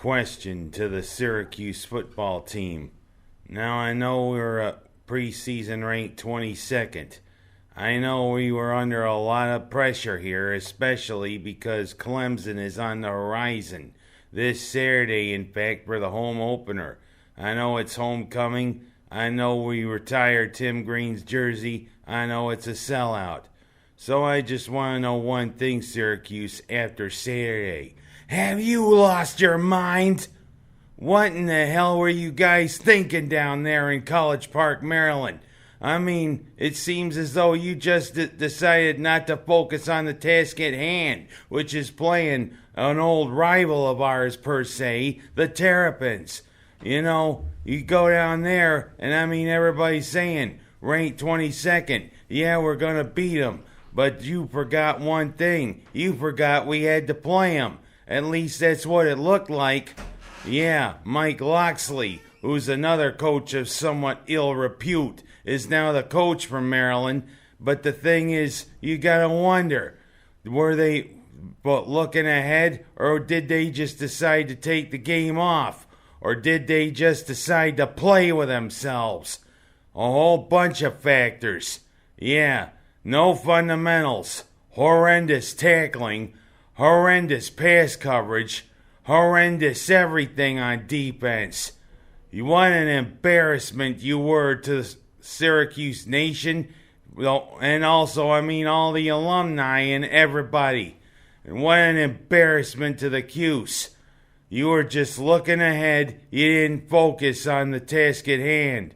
question to the Syracuse football team. Now, I know we're preseason ranked 22nd. I know we were under a lot of pressure here, especially because Clemson is on the horizon. This Saturday, in fact, for the home opener. I know it's homecoming. I know we retired Tim Green's jersey. I know it's a sellout. So I just want to know one thing, Syracuse, after Saturday. Have you lost your mind? What in the hell were you guys thinking down there in College Park, Maryland? I mean, it seems as though you just decided not to focus on the task at hand, which is playing an old rival of ours, per se, the Terrapins. You know, you go down there, and I mean, everybody's saying, ranked 22nd, yeah, we're going to beat them. But you forgot one thing. You forgot we had to play them. At least that's what it looked like. Yeah, Mike Locksley, who's another coach of somewhat ill repute, is now the coach from Maryland. But the thing is, you gotta wonder, were they looking ahead, or did they just decide to take the game off? Or did they just decide to play with themselves? A whole bunch of factors. Yeah, no fundamentals, horrendous tackling, horrendous pass coverage, horrendous everything on defense. What an embarrassment you were to the Syracuse Nation, and also, I mean, all the alumni and everybody. And what an embarrassment to the Cuse. You were just looking ahead. You didn't focus on the task at hand.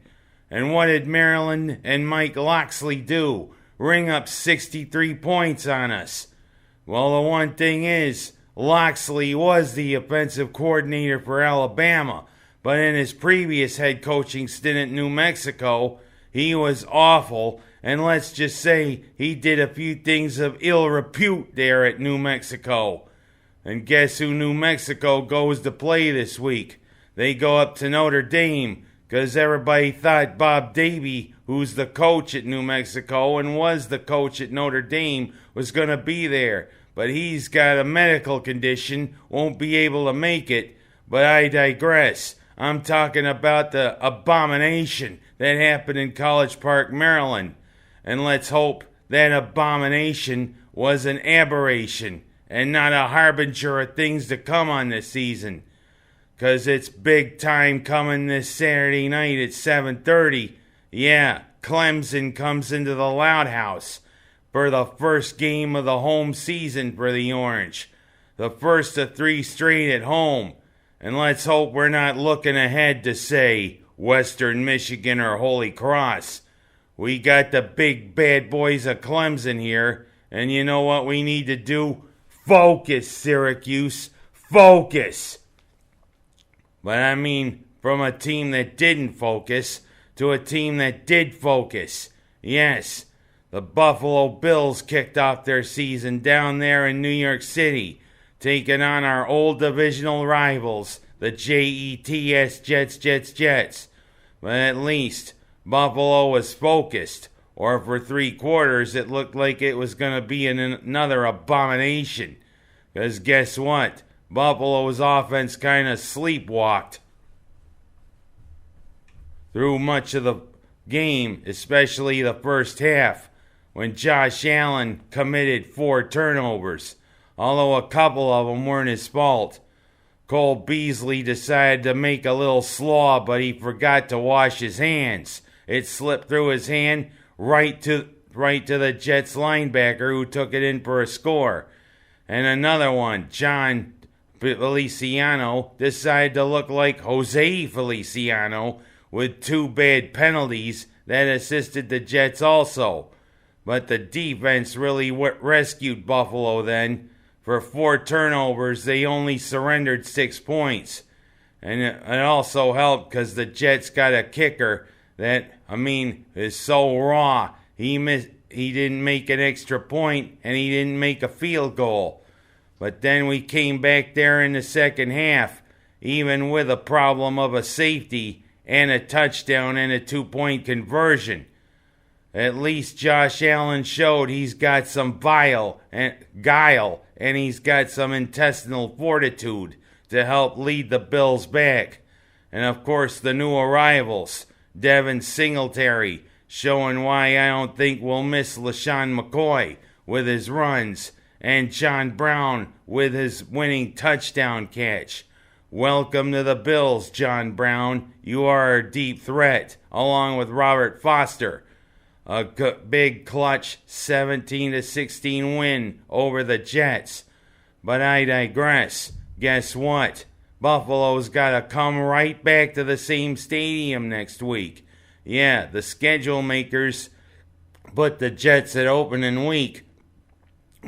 And what did Maryland and Mike Locksley do? Ring up 63 points on us. Well, the one thing is, Locksley was the offensive coordinator for Alabama, but in his previous head coaching stint at New Mexico, he was awful, and let's just say he did a few things of ill repute there at New Mexico. And guess who New Mexico goes to play this week? They go up to Notre Dame, because everybody thought Bob Davie, who's the coach at New Mexico and was the coach at Notre Dame, was going to be there. But he's got a medical condition, won't be able to make it. But I digress. I'm talking about the abomination that happened in College Park, Maryland. And let's hope that abomination was an aberration and not a harbinger of things to come on this season. 'Cause it's big time coming this Saturday night at 7:30. Yeah, Clemson comes into the Loud House for the first game of the home season for the Orange. The first of 3 straight at home. And let's hope we're not looking ahead to, say, Western Michigan or Holy Cross. We got the big bad boys of Clemson here, and you know what we need to do? Focus, Syracuse. Focus! But I mean, from a team that didn't focus to a team that did focus. Yes, the Buffalo Bills kicked off their season down there in New York City, taking on our old divisional rivals, the Jets, Jets. But at least Buffalo was focused, or for 3 quarters it looked like it was going to be another abomination. Because guess what? Buffalo's offense kind of sleepwalked through much of the game, especially the first half, when Josh Allen committed 4 turnovers, although a couple of them weren't his fault. Cole Beasley decided to make a little slaw, but he forgot to wash his hands. It slipped through his hand right to the Jets linebacker, who took it in for a score. And another one, John Feliciano, decided to look like Jose Feliciano with 2 bad penalties that assisted the Jets also. But the defense really rescued Buffalo then. For 4 turnovers, they only surrendered 6 points. And it also helped because the Jets got a kicker that, is so raw. He didn't make an extra point, and he didn't make a field goal. But then we came back there in the second half, even with a problem of a safety and a touchdown and a 2-point conversion. At least Josh Allen showed he's got some guile, and he's got some intestinal fortitude to help lead the Bills back. And of course, the new arrivals, Devin Singletary, showing why I don't think we'll miss LaShawn McCoy with his runs, and John Brown with his winning touchdown catch. Welcome to the Bills, John Brown. You are a deep threat, along with Robert Foster. A big clutch 17-16 win over the Jets. But I digress. Guess what? Buffalo's got to come right back to the same stadium next week. Yeah, the schedule makers put the Jets at opening week.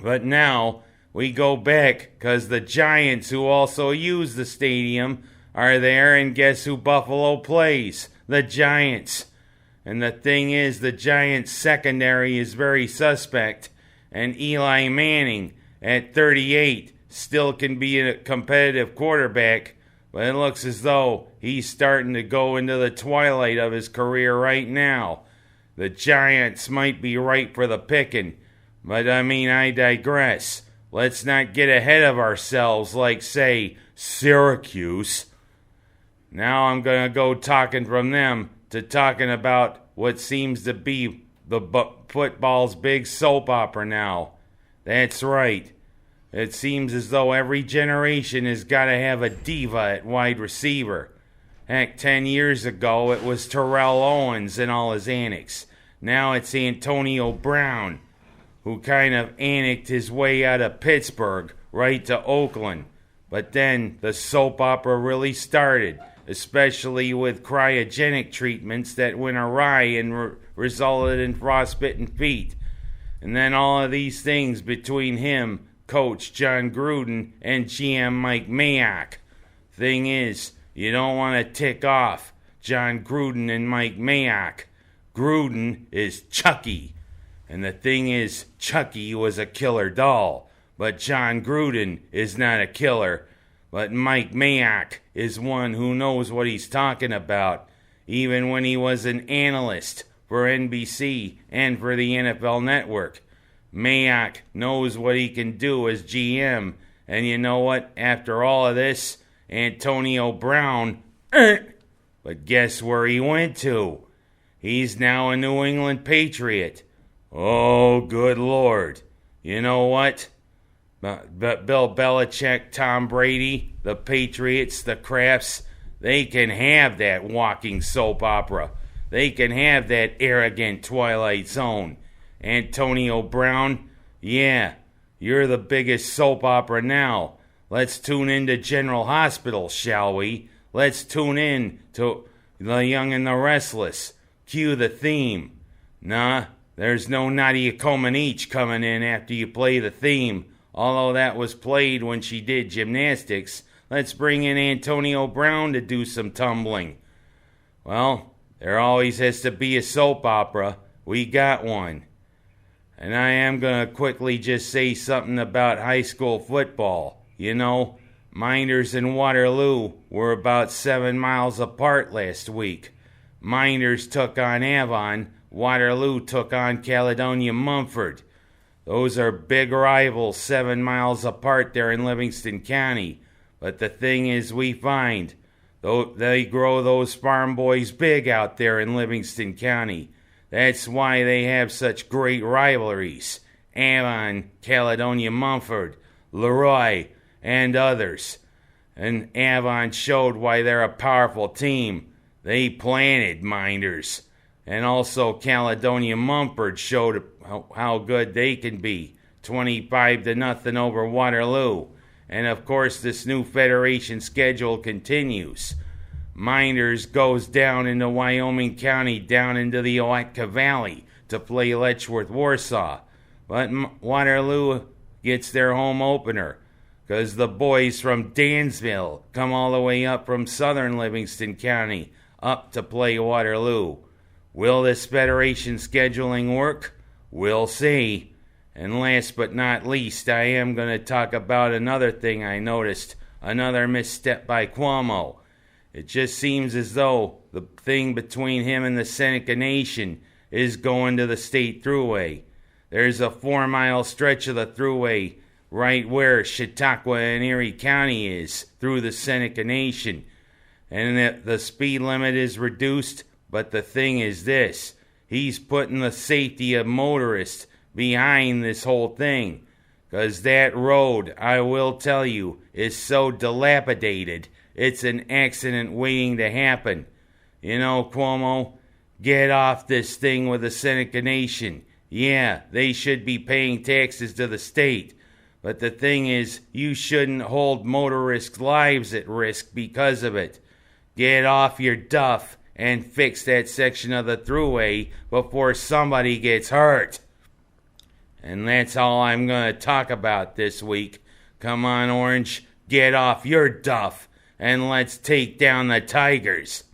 But now we go back because the Giants, who also use the stadium, are there, and guess who Buffalo plays? The Giants. And the thing is, the Giants' secondary is very suspect, and Eli Manning, at 38, still can be a competitive quarterback, but it looks as though he's starting to go into the twilight of his career right now. The Giants might be ripe for the picking, but I digress. Let's not get ahead of ourselves like, say, Syracuse. Now I'm going to go talking from them to talking about what seems to be the football's big soap opera now. That's right. It seems as though every generation has got to have a diva at wide receiver. Heck, 10 years ago it was Terrell Owens and all his antics. Now it's Antonio Brown, who kind of anticked his way out of Pittsburgh right to Oakland. But then the soap opera really started, especially with cryogenic treatments that went awry and resulted in frostbitten feet. And then all of these things between him, Coach John Gruden, and GM Mike Mayock. Thing is, you don't want to tick off John Gruden and Mike Mayock. Gruden is Chucky. And the thing is, Chucky was a killer doll, but John Gruden is not a killer. But Mike Mayock is one who knows what he's talking about, even when he was an analyst for NBC and for the NFL Network. Mayock knows what he can do as GM, and you know what? After all of this, Antonio Brown, but guess where he went to? He's now a New England Patriot. Oh, good Lord. You know what? But Bill Belichick, Tom Brady, the Patriots, the Crafts, they can have that walking soap opera. They can have that arrogant Twilight Zone. Antonio Brown, yeah, you're the biggest soap opera now. Let's tune into General Hospital, shall we? Let's tune in to The Young and the Restless. Cue the theme. Nah. There's no Nadia Comaneci coming in after you play the theme, although that was played when she did gymnastics. Let's bring in Antonio Brown to do some tumbling. Well, there always has to be a soap opera. We got one. And I am going to quickly just say something about high school football. You know, Minders and Waterloo were about 7 miles apart last week. Minders took on Avon. Waterloo took on Caledonia Mumford. Those are big rivals 7 miles apart there in Livingston County. But the thing is, we find, though they grow those farm boys big out there in Livingston County. That's why they have such great rivalries. Avon, Caledonia Mumford, Leroy, and others. And Avon showed why they're a powerful team. They planted Minders. And also Caledonia Mumford showed how good they can be. 25-0 over Waterloo. And of course this new federation schedule continues. Minders goes down into Wyoming County, down into the Oatka Valley to play Letchworth Warsaw. But Waterloo gets their home opener because the boys from Dansville come all the way up from southern Livingston County up to play Waterloo. Will this federation scheduling work? We'll see. And last but not least, I am going to talk about another thing I noticed, another misstep by Cuomo. It just seems as though the thing between him and the Seneca Nation is going to the state thruway. There's a 4-mile stretch of the thruway right where Chautauqua and Erie County is, through the Seneca Nation. And the speed limit is reduced, but the thing is this. He's putting the safety of motorists behind this whole thing. 'Cause that road, I will tell you, is so dilapidated, it's an accident waiting to happen. You know, Cuomo, get off this thing with the Seneca Nation. Yeah, they should be paying taxes to the state. But the thing is, you shouldn't hold motorists' lives at risk because of it. Get off your duff and fix that section of the Thruway before somebody gets hurt. And that's all I'm going to talk about this week. Come on, Orange, get off your duff and let's take down the Tigers.